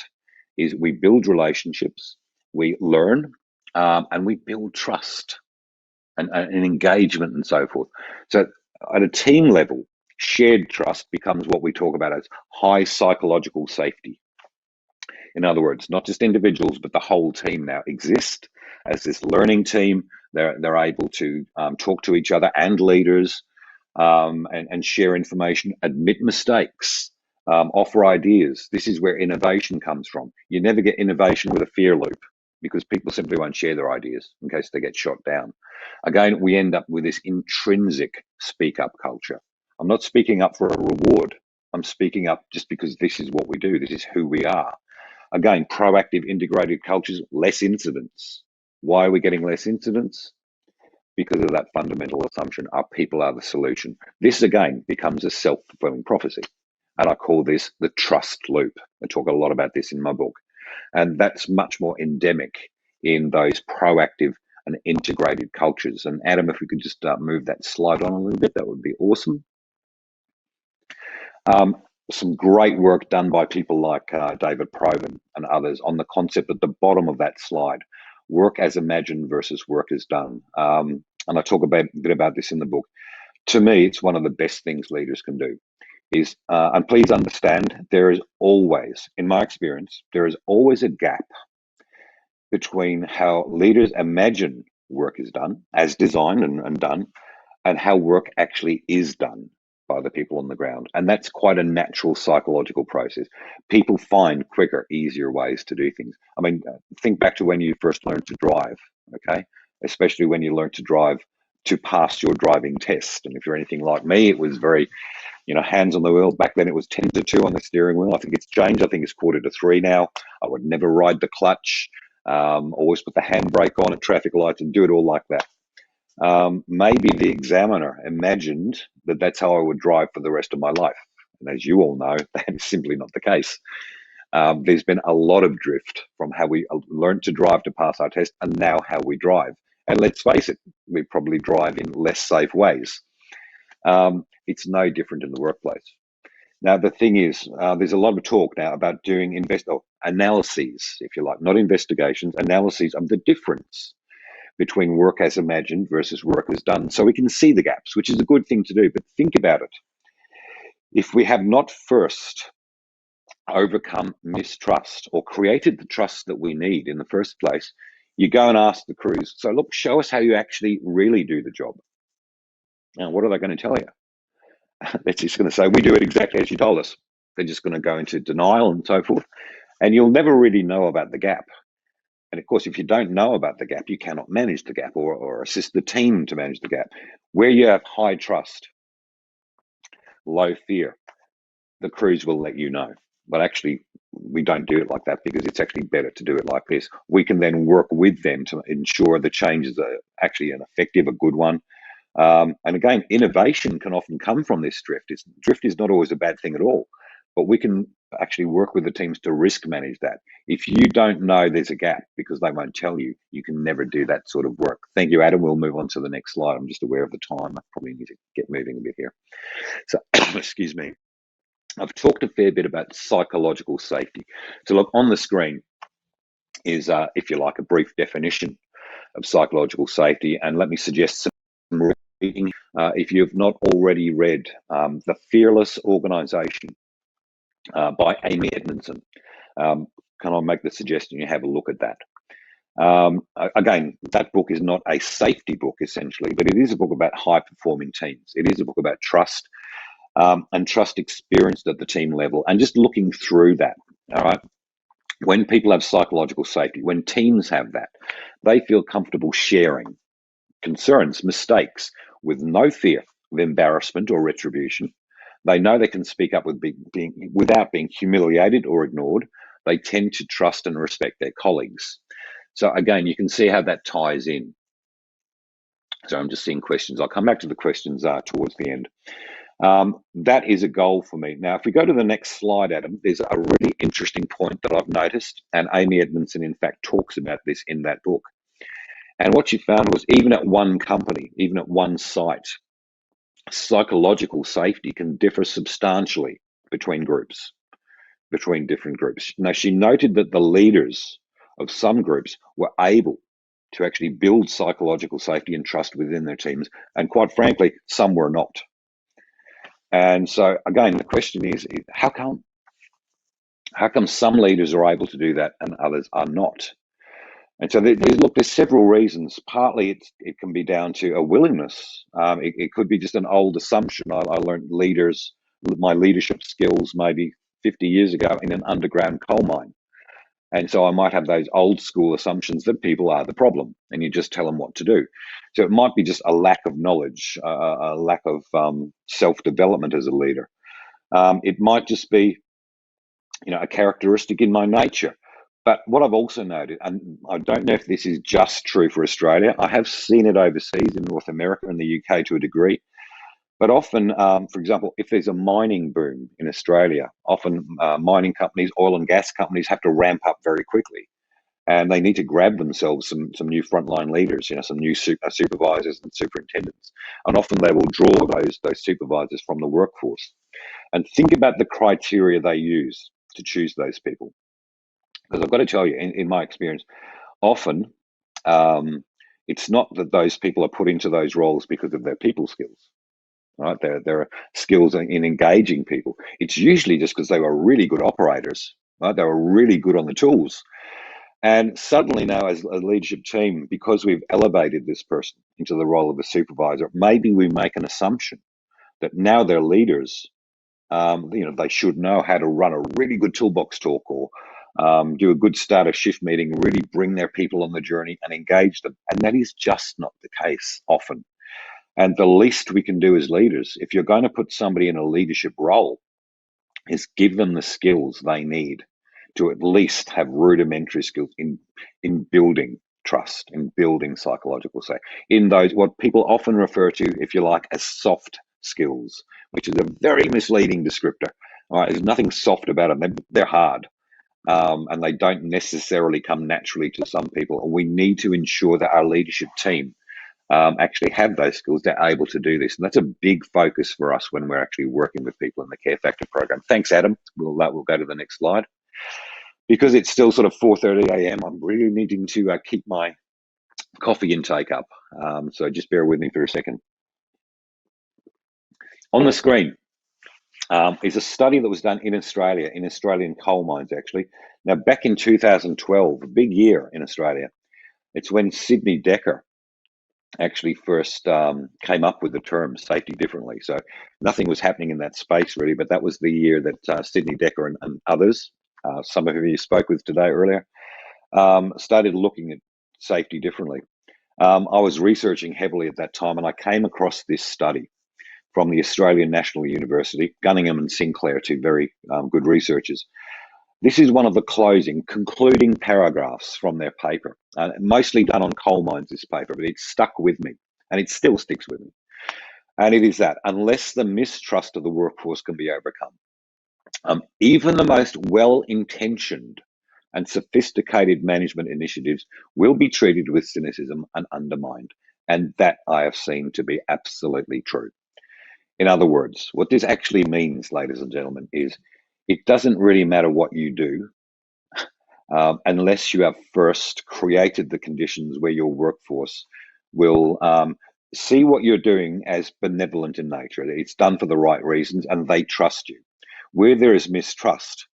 is we build relationships, we learn, and we build trust. and engagement and so forth. So at a team level, shared trust becomes what we talk about as high psychological safety. In other words, not just individuals, but the whole team now exist as this learning team. They're able to talk to each other and leaders, and share information, admit mistakes, offer ideas. This is where innovation comes from. You never get innovation with a fear loop because people simply won't share their ideas in case they get shot down. Again, we end up with this intrinsic speak up culture. I'm not speaking up for a reward. I'm speaking up just because this is what we do. This is who we are. Again, proactive integrated cultures, less incidents. Why are we getting less incidents? Because of that fundamental assumption, our people are the solution. This again becomes a self-fulfilling prophecy. And I call this the trust loop. I talk a lot about this in my book. And that's much more endemic in those proactive and integrated cultures. And Adam, if we could just move that slide on a little bit, that would be awesome. Some great work done by people like David Proven and others on the concept at the bottom of that slide, work as imagined versus work as done. And I talk a bit about this in the book. To me, it's one of the best things leaders can do. And please understand, there is always, in my experience, there is always a gap between how leaders imagine work is done, as designed and done, and how work actually is done by the people on the ground. And that's quite a natural psychological process. People find quicker, easier ways to do things. I mean, think back to when you first learned to drive, okay? Especially when you learned to drive to pass your driving test. And if you're anything like me, it was very, hands on the wheel. Back then it was 10 to 2 on the steering wheel. I think it's changed. I think it's 2:45 now. I would never ride the clutch, always put the handbrake on at traffic lights and do it all like that. Maybe the examiner imagined that that's how I would drive for the rest of my life. And as you all know, that is simply not the case. There's been a lot of drift from how we learned to drive to pass our test and now how we drive. And let's face it, we probably drive in less safe ways. It's no different in the workplace. Now, the thing is, there's a lot of talk now about doing analyses, if you like, not investigations, analyses of the difference between work as imagined versus work as done. So we can see the gaps, which is a good thing to do. But think about it. If we have not first overcome mistrust or created the trust that we need in the first place, you go and ask the crews, so look, show us how you actually really do the job. Now, what are they going to tell you? They're just going to say, we do it exactly as you told us. They're just going to go into denial and so forth. And you'll never really know about the gap. And of course, if you don't know about the gap, you cannot manage the gap or assist the team to manage the gap. Where you have high trust, low fear, the crews will let you know. But actually, we don't do it like that because it's actually better to do it like this. We can then work with them to ensure the changes are actually an effective, a good one. And again, innovation can often come from this drift. Drift is not always a bad thing at all, but we can actually work with the teams to risk manage that. If you don't know there's a gap because they won't tell you, you can never do that sort of work. Thank you, Adam. We'll move on to the next slide. I'm just aware of the time. I probably need to get moving a bit here. So, excuse me. I've talked a fair bit about psychological safety. So look, on the screen is, if you like, a brief definition of psychological safety. And let me suggest some reading. If you've not already read The Fearless Organization by Amy Edmondson, can I make the suggestion you have a look at that? Again, that book is not a safety book essentially, but it is a book about high performing teams. It is a book about trust, and trust experienced at the team level, and just looking through that. All right. When people have psychological safety, when teams have that, they feel comfortable sharing concerns, mistakes with no fear of embarrassment or retribution. They know they can speak up without being humiliated or ignored. They tend to trust and respect their colleagues. So again, you can see how that ties in. So I'm just seeing questions. I'll come back to the questions towards the end. That is a goal for me. Now, if we go to the next slide, Adam, there's a really interesting point that I've noticed, and Amy Edmondson, in fact, talks about this in that book. And what she found was even at one company, even at one site, psychological safety can differ substantially between groups, between different groups. Now, she noted that the leaders of some groups were able to actually build psychological safety and trust within their teams. And quite frankly, some were not. And so again, the question is how come? How come some leaders are able to do that and others are not? And so there's several reasons. Partly it can be down to a willingness. It could be just an old assumption. I learned my leadership skills maybe 50 years ago in an underground coal mine. And so I might have those old school assumptions that people are the problem and you just tell them what to do. So it might be just a lack of knowledge, a lack of self-development as a leader. It might just be, a characteristic in my nature. But what I've also noted, and I don't know if this is just true for Australia, I have seen it overseas in North America and the UK to a degree. But often, for example, if there's a mining boom in Australia, often mining companies, oil and gas companies have to ramp up very quickly. And they need to grab themselves some new frontline leaders, some new supervisors and superintendents. And often they will draw those supervisors from the workforce. And think about the criteria they use to choose those people. Because I've got to tell you, in my experience, often it's not that those people are put into those roles because of their people skills, right? Their skills in engaging people. It's usually just because they were really good operators, right? They were really good on the tools. And suddenly now, as a leadership team, because we've elevated this person into the role of a supervisor, maybe we make an assumption that now they're leaders. They should know how to run a really good toolbox talk or do a good start of shift meeting, really bring their people on the journey and engage them. And that is just not the case often. And the least we can do as leaders, if you're going to put somebody in a leadership role, is give them the skills they need to at least have rudimentary skills in building trust, in building psychological safety, in those what people often refer to, if you like, as soft skills, which is a very misleading descriptor. All right, there's nothing soft about them. They're hard. And they don't necessarily come naturally to some people. And we need to ensure that our leadership team actually have those skills. They're able to do this. And that's a big focus for us when we're actually working with people in the Care Factor program. Thanks, Adam. We'll go to the next slide. Because it's still sort of 4:30 a.m., I'm really needing to keep my coffee intake up. So just bear with me for a second. On the screen is a study that was done in Australia, in Australian coal mines, actually. Now, back in 2012, a big year in Australia, it's when Sidney Dekker actually first came up with the term safety differently. So nothing was happening in that space, really, but that was the year that Sidney Dekker and others, some of whom you spoke with today earlier, started looking at safety differently. I was researching heavily at that time, and I came across this study from the Australian National University, Gunningham and Sinclair, two very good researchers. This is one of the concluding paragraphs from their paper, mostly done on coal mines, this paper, but it stuck with me, and it still sticks with me. And it is that unless the mistrust of the workforce can be overcome, even the most well-intentioned and sophisticated management initiatives will be treated with cynicism and undermined. And that I have seen to be absolutely true. In other words, what this actually means, ladies and gentlemen, is it doesn't really matter what you do unless you have first created the conditions where your workforce will see what you're doing as benevolent in nature. It's done for the right reasons and they trust you. Where there is mistrust,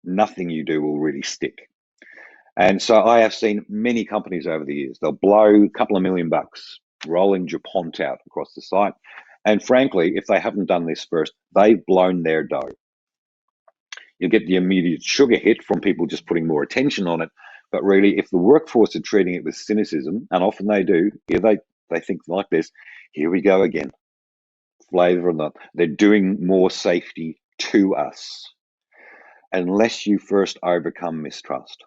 nothing you do will really stick. And so I have seen many companies over the years, they'll blow a couple of $1 million rolling DuPont out across the site. And frankly, if they haven't done this first, they've blown their dough. You get the immediate sugar hit from people just putting more attention on it. But really, if the workforce are treating it with cynicism, and often they do, they think like this, here we go again. Flavor or not, they're doing more safety to us. Unless you first overcome mistrust,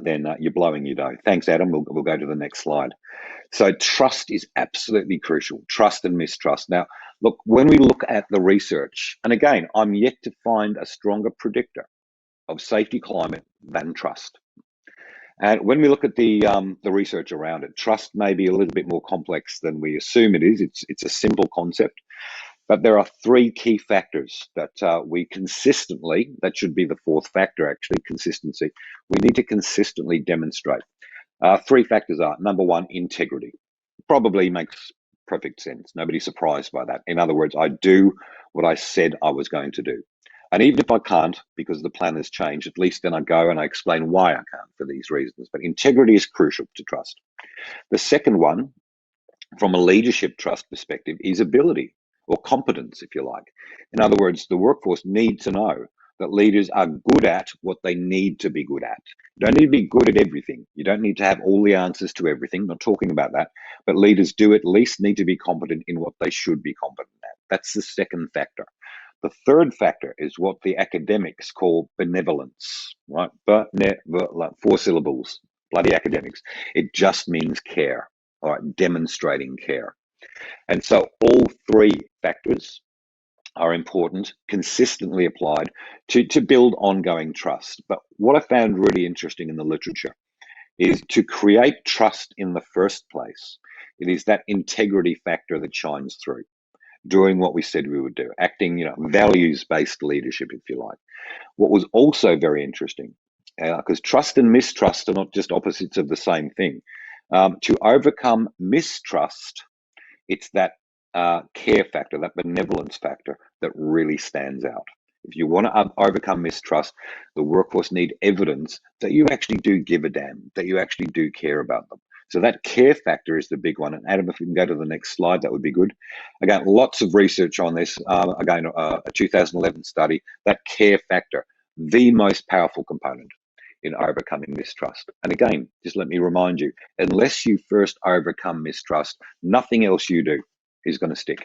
then you're blowing your dough. Thanks, Adam. We'll go to the next slide. So trust is absolutely crucial, trust and mistrust. Now, look, when we look at the research, and again, I'm yet to find a stronger predictor of safety climate than trust. And when we look at the research around it, trust may be a little bit more complex than we assume it is. It's a simple concept. But there are three key factors that we consistently, that should be the fourth factor actually, consistency, we need to consistently demonstrate Three factors are: number one, integrity. Probably makes perfect sense. Nobody's surprised by that. In other words, I do what I said I was going to do. And even if I can't, because the plan has changed, at least then I go and I explain why I can't for these reasons. But integrity is crucial to trust. The second one, from a leadership trust perspective, is ability or competence, if you like. In other words, the workforce needs to know that leaders are good at what they need to be good at. You don't need to be good at everything. You don't need to have all the answers to everything. I'm not talking about that. But leaders do at least need to be competent in what they should be competent at. That's the second factor. The third factor is what the academics call benevolence, right? Like 4 syllables, bloody academics. It just means care, all right, demonstrating care. And so all three factors are important, consistently applied to build ongoing trust. But what I found really interesting in the literature is to create trust in the first place. It is that integrity factor that shines through, doing what we said we would do, acting, values-based leadership, if you like. What was also very interesting, because trust and mistrust are not just opposites of the same thing. To overcome mistrust, it's that care factor, that benevolence factor that really stands out. If you want to overcome mistrust, the workforce need evidence that you actually do give a damn, that you actually do care about them. So that care factor is the big one. And Adam, if we can go to the next slide, that would be good. Again, lots of research on this. Again, a 2011 study, that care factor, the most powerful component in overcoming mistrust. And again, just let me remind you, unless you first overcome mistrust, nothing else you do is going to stick.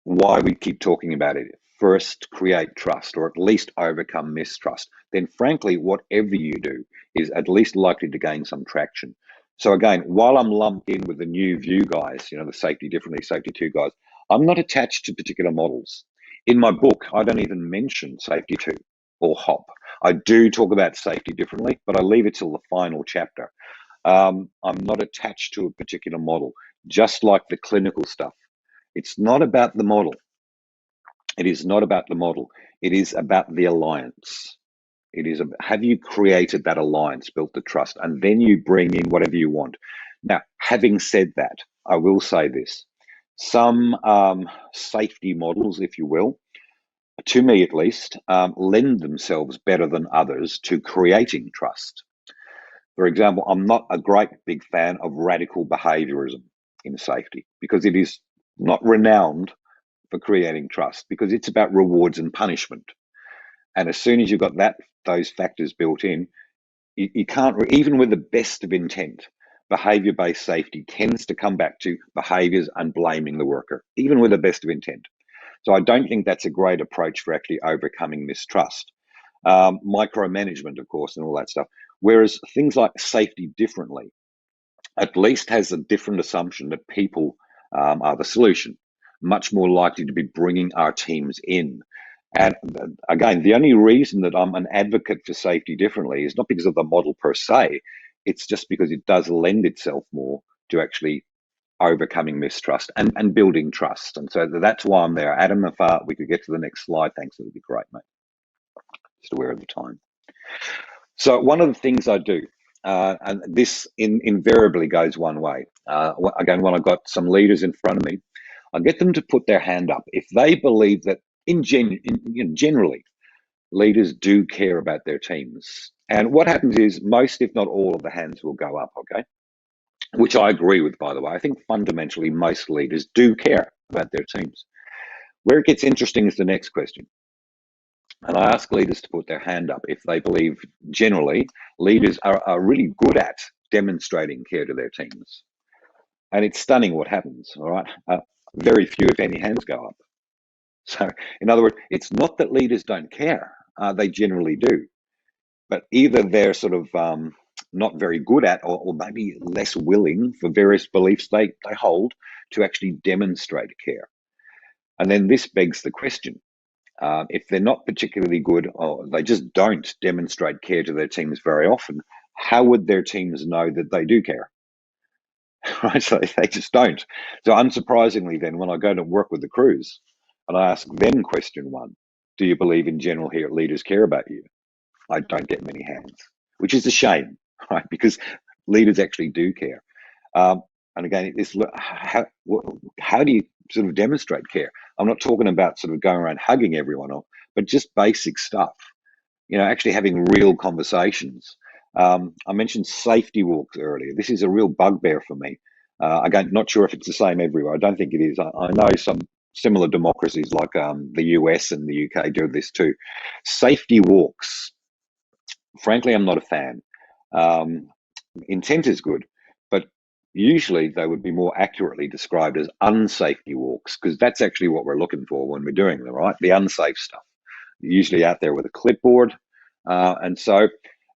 Why we keep talking about it. First, create trust, or at least overcome mistrust. Then, frankly, whatever you do is at least likely to gain some traction. So again, while I'm lumped in with the new view guys, the safety differently, safety two guys, I'm not attached to particular models. In my book, I don't even mention safety two or HOP. I do talk about safety differently, but I leave it till the final chapter. I'm not attached to a particular model, just like the clinical stuff. It's not about the model. It is not about the model. It is about the alliance. It is, have you created that alliance, built the trust, and then you bring in whatever you want. Now, having said that, I will say this. Some safety models, if you will, to me at least, lend themselves better than others to creating trust. For example, I'm not a great big fan of radical behaviorism in safety because it is not renowned for creating trust, because it's about rewards and punishment. And as soon as you've got those factors built in, you can't, even with the best of intent, behavior-based safety tends to come back to behaviors and blaming the worker, even with the best of intent. So I don't think that's a great approach for actually overcoming mistrust. Micromanagement, of course, and all that stuff. Whereas things like safety differently at least has a different assumption that people are the solution, much more likely to be bringing our teams in. And again, the only reason that I'm an advocate for safety differently is not because of the model per se, it's just because it does lend itself more to actually overcoming mistrust and building trust. And so that's why I'm there. Adam, if we could get to the next slide, thanks, it would be great, mate. Just aware of the time. So one of the things I do, and this invariably goes one way. Again, when I've got some leaders in front of me, I get them to put their hand up if they believe that generally leaders do care about their teams. And what happens is most, if not all, of the hands will go up, okay? Which I agree with, by the way. I think fundamentally most leaders do care about their teams. Where it gets interesting is the next question. And I ask leaders to put their hand up if they believe generally leaders are really good at demonstrating care to their teams. And it's stunning what happens, all right? Very few, if any, hands go up. So, in other words, it's not that leaders don't care. They generally do. But either they're sort of not very good at, or maybe less willing for various beliefs they hold to actually demonstrate care. And then this begs the question. If they're not particularly good, or they just don't demonstrate care to their teams very often, how would their teams know that they do care? Right? So they just don't. So unsurprisingly, then, when I go to work with the crews and I ask them question one, do you believe in general here leaders care about you? I don't get many hands, which is a shame. right? Because leaders actually do care. And again, it's how do you sort of demonstrate care? I'm not talking about sort of going around hugging everyone, but just basic stuff. Actually having real conversations. I mentioned safety walks earlier. This is a real bugbear for me. Again, not sure if it's the same everywhere. I don't think it is. I know some similar democracies like the US and the UK do this too. Safety walks. Frankly, I'm not a fan. Um, Intent is good, but usually they would be more accurately described as unsafety walks, because that's actually what we're looking for when we're doing them, right? The unsafe stuff. Usually out there with a clipboard. And so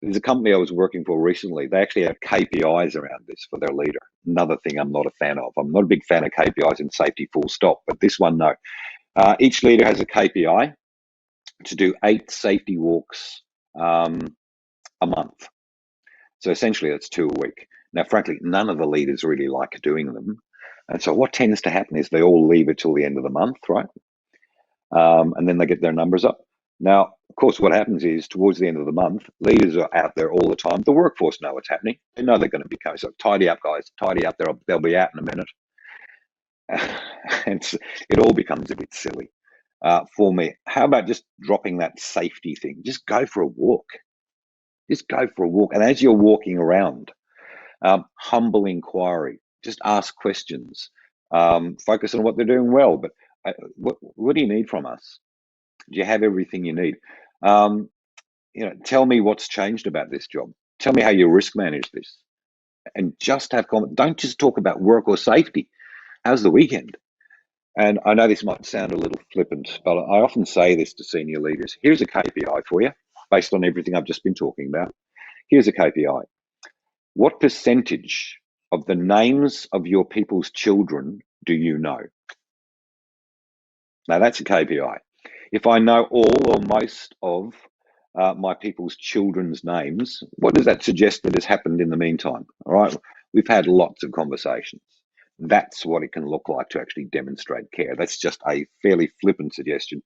there's a company I was working for recently. They actually have KPIs around this for their leader. Another thing I'm not a fan of. I'm not a big fan of KPIs in safety, full stop, but this one, no. Each leader has a KPI to do 8 safety walks a month. So essentially that's 2 a week. Now, frankly, none of the leaders really like doing them. And so what tends to happen is they all leave it till the end of the month, right? And then they get their numbers up. Now, of course, what happens is towards the end of the month, leaders are out there all the time. The workforce know what's happening. They know they're going to be coming. So tidy up, guys. Tidy up. They'll be out in a minute. And it all becomes a bit silly for me. How about just dropping that safety thing? Just go for a walk. Just go for a walk. And as you're walking around, humble inquiry. Just ask questions. Focus on what they're doing well. But what do you need from us? Do you have everything you need? Tell me what's changed about this job. Tell me how you risk manage this. And just have comment. Don't just talk about work or safety. How's the weekend? And I know this might sound a little flippant, but I often say this to senior leaders. Here's a KPI for you, based on everything I've just been talking about. Here's a KPI. What percentage of the names of your people's children do you know? Now, that's a KPI. If I know all or most of my people's children's names, what does that suggest that has happened in the meantime? All right, we've had lots of conversations. That's what it can look like to actually demonstrate care. That's just a fairly flippant suggestion.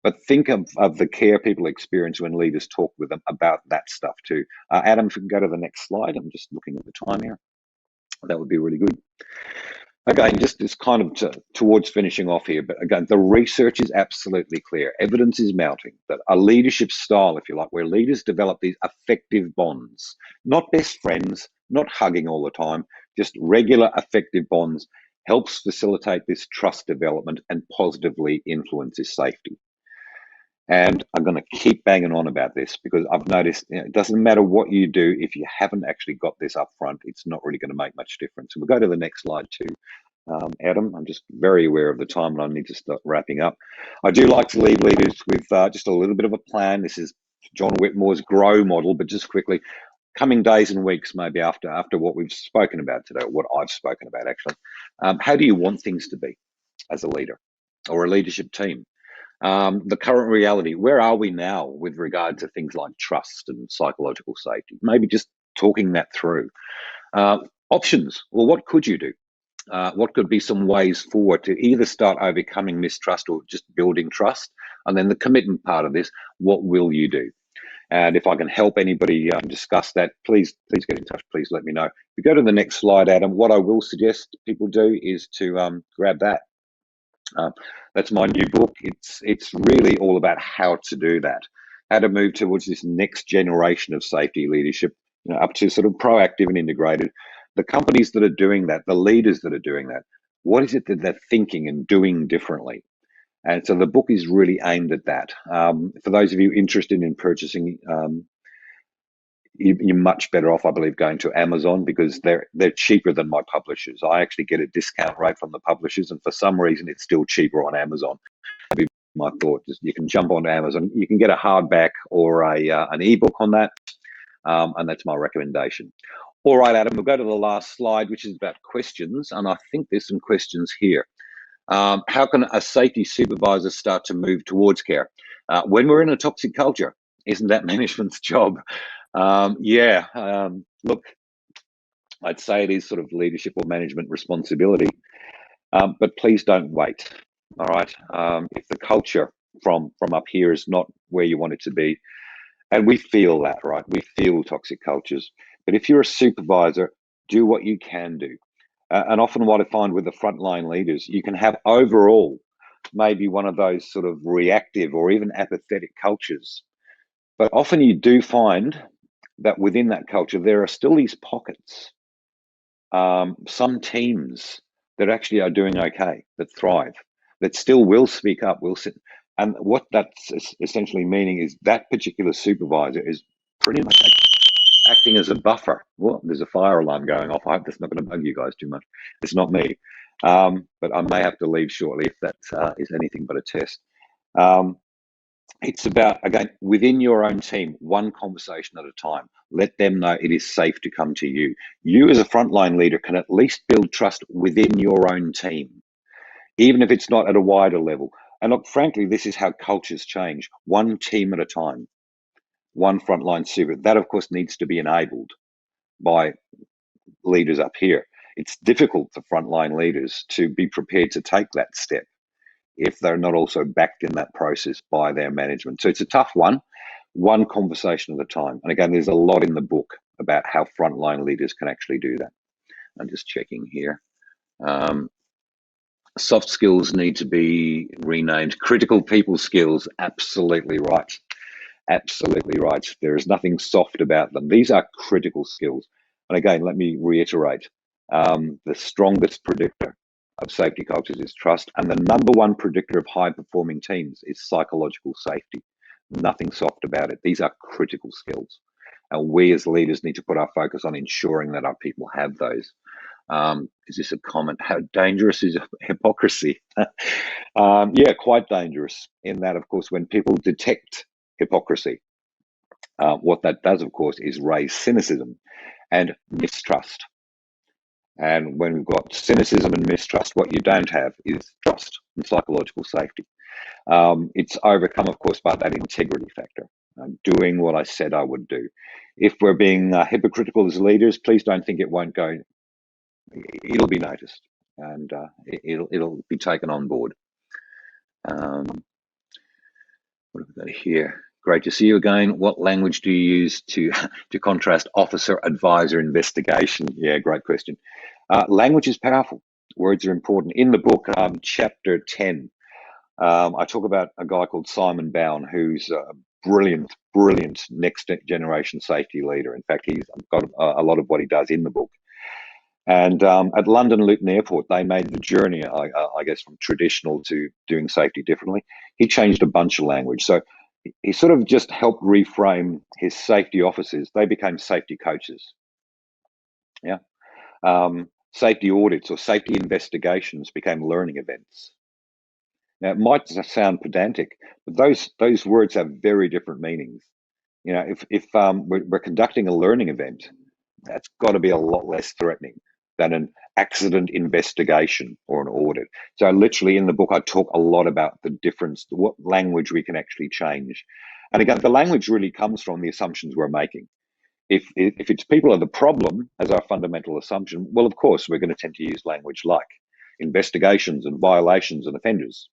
But think of the care people experience when leaders talk with them about that stuff too. Adam, if we can go to the next slide. I'm just looking at the time here. That would be really good. Again, just this kind of towards finishing off here, but again, the research is absolutely clear. Evidence is mounting that a leadership style, if you like, where leaders develop these effective bonds, not best friends, not hugging all the time, just regular effective bonds, helps facilitate this trust development and positively influences safety. And I'm going to keep banging on about this because I've noticed it doesn't matter what you do. If you haven't actually got this up front, it's not really going to make much difference. So we'll go to the next slide too. Adam, I'm just very aware of the time and I need to start wrapping up. I do like to leave leaders with just a little bit of a plan. This is John Whitmore's GROW model, but just quickly, coming days and weeks, maybe after what we've spoken about today, or what I've spoken about actually, how do you want things to be as a leader or a leadership team? The current reality, where are we now with regard to things like trust and psychological safety? Maybe just talking that through. Options, well, what could you do? What could be some ways forward to either start overcoming mistrust or just building trust? And then the commitment part of this, what will you do? And if I can help anybody discuss that, please get in touch. Please let me know. If you go to the next slide, Adam, what I will suggest people do is to grab that. That's my new book. It's really all about how to do that, how to move towards this next generation of safety leadership, up to sort of proactive and integrated. The companies that are doing that, the leaders that are doing that, what is it that they're thinking and doing differently? And so the book is really aimed at that. For those of you interested in purchasing, you're much better off, I believe, going to Amazon because they're cheaper than my publishers. I actually get a discount rate from the publishers, and for some reason, it's still cheaper on Amazon. That'd be my thought. Just, you can jump onto Amazon. You can get a hardback or an ebook on that, and that's my recommendation. All right, Adam, we'll go to the last slide, which is about questions, and I think there's some questions here. How can a safety supervisor start to move towards care? When we're in a toxic culture, isn't that management's job? Look, I'd say it is sort of leadership or management responsibility, but please don't wait. All right. If the culture from up here is not where you want it to be, and we feel that, right? We feel toxic cultures. But if you're a supervisor, do what you can do. And often what I find with the frontline leaders, you can have overall maybe one of those sort of reactive or even apathetic cultures. But often you do find that within that culture, there are still these pockets, some teams that actually are doing okay, that thrive, that still will speak up, will sit. And what that's essentially meaning is that particular supervisor is pretty much acting as a buffer. Well, there's a fire alarm going off. I hope that's not going to bug you guys too much. It's not me. But I may have to leave shortly if that is anything but a test. It's about, again, within your own team, one conversation at a time. Let them know it is safe to come to you. You as a frontline leader can at least build trust within your own team, even if it's not at a wider level. And look, frankly, this is how cultures change, one team at a time, one frontline super. That, of course, needs to be enabled by leaders up here. It's difficult for frontline leaders to be prepared to take that step if they're not also backed in that process by their management. So it's a tough one conversation at a time. And again, there's a lot in the book about how frontline leaders can actually do that. I'm just checking here. Soft skills need to be renamed. Critical people skills, absolutely right. Absolutely right. There is nothing soft about them. These are critical skills. And again, let me reiterate, the strongest predictor of safety cultures is trust. And the number one predictor of high performing teams is psychological safety. Nothing soft about it. These are critical skills. And we as leaders need to put our focus on ensuring that our people have those. Is this a comment? How dangerous is hypocrisy? Yeah, quite dangerous in that, of course, when people detect hypocrisy, what that does, of course, is raise cynicism and mistrust. And when we've got cynicism and mistrust, what you don't have is trust and psychological safety. It's overcome, of course, by that integrity factor, doing what I said I would do. If we're being hypocritical as leaders, please don't think it won't go. It'll be noticed, and it'll be taken on board. What have we got here? Great to see you again. What language do you use to contrast officer, advisor, investigation? Yeah, great question. Language is powerful. Words are important. In the book, chapter 10, I talk about a guy called Simon Bowen, who's a brilliant next generation safety leader. In fact, he's got a lot of what he does in the book. And at London Luton Airport, they made the journey, I guess, from traditional to doing safety differently. He changed a bunch of language. So he sort of just helped reframe his safety officers. They became safety coaches. Yeah. Safety audits or safety investigations became learning events. Now, it might sound pedantic, but those words have very different meanings. You know, if we're conducting a learning event, that's got to be a lot less threatening than an accident investigation or an audit. So literally in the book, I talk a lot about the difference, what language we can actually change. And again, the language really comes from the assumptions we're making. If it's people are the problem as our fundamental assumption, well, of course, we're going to tend to use language like investigations and violations and offenders.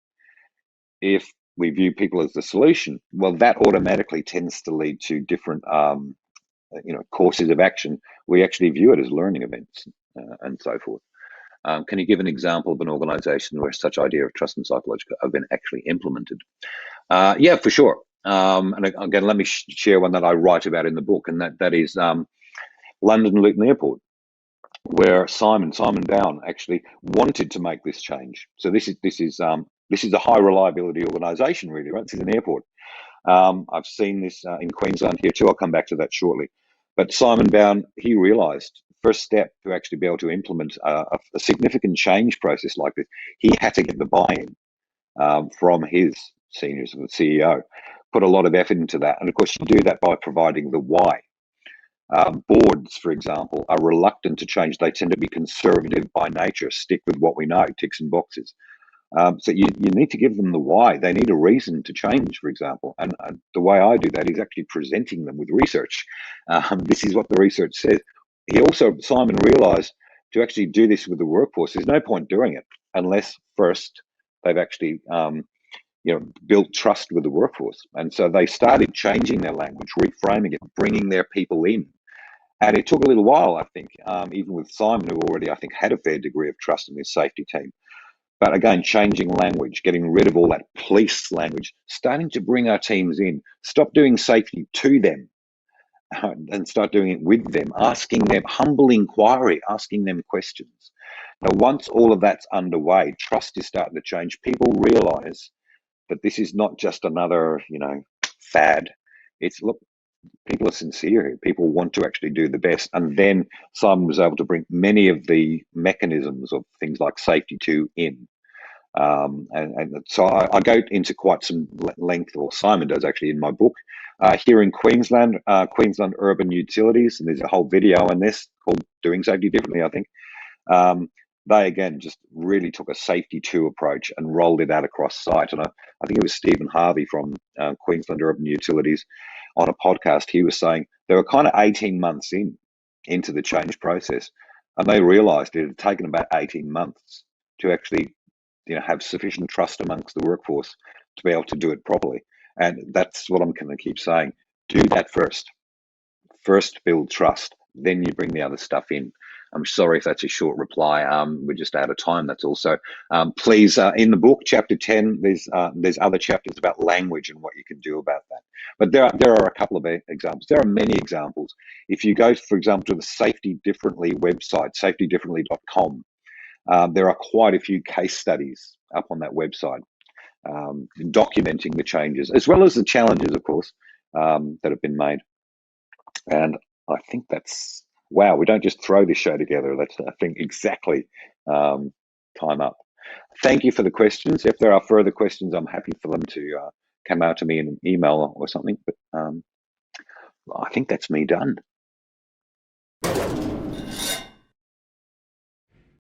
If we view people as the solution, well, that automatically tends to lead to different courses of action. We actually view it as learning events and so forth. Can you give an example of an organization where such idea of trust and psychological have been actually implemented? Yeah, for sure. And again, let me share one that I write about in the book, and that is London Luton Airport, where Simon Bowen actually wanted to make this change. So this is a high reliability organization, really, right? This is an airport. I've seen this in Queensland here too. I'll come back to that shortly. But Simon Bowen, he realised first step to actually be able to implement a significant change process like this, he had to get the buy-in from his seniors, the CEO, put a lot of effort into that. And of course, you do that by providing the why. Boards, for example, are reluctant to change. They tend to be conservative by nature, stick with what we know, ticks and boxes. So you need to give them the why. They need a reason to change, for example. And the way I do that is actually presenting them with research. This is what the research says. Simon realized to actually do this with the workforce, there's no point doing it unless first they've actually built trust with the workforce. And so they started changing their language, reframing it, bringing their people in. And it took a little while, I think, even with Simon, who already, I think, had a fair degree of trust in his safety team. But again, changing language, getting rid of all that police language, starting to bring our teams in, stop doing safety to them and start doing it with them, asking them humble inquiry, asking them questions. Now, once all of that's underway, trust is starting to change. People realize that this is not just another, fad. It's, look, people are sincere here. People want to actually do the best. And then Simon was able to bring many of the mechanisms of things like safety to in. And so I go into quite some length, or Simon does actually in my book. Here in Queensland, Queensland Urban Utilities, and there's a whole video on this called Doing Safety Differently, I think. They again just really took a safety two approach and rolled it out across site. And I think it was Stephen Harvey from Queensland Urban Utilities on a podcast. He was saying they were kind of 18 months into the change process, and they realised it had taken about 18 months to actually, have sufficient trust amongst the workforce to be able to do it properly. And that's what I'm going to keep saying. Do that first. First, build trust. Then you bring the other stuff in. I'm sorry if that's a short reply. We're just out of time. That's also. Please, in the book, chapter 10, there's other chapters about language and what you can do about that. But there are a couple of examples. There are many examples. If you go, for example, to the Safety Differently website, safetydifferently.com, there are quite a few case studies up on that website, documenting the changes, as well as the challenges, of course, that have been made. And I think that's, wow, we don't just throw this show together. That's, I think, exactly time up. Thank you for the questions. If there are further questions, I'm happy for them to come out to me in an email or something. But I think that's me done.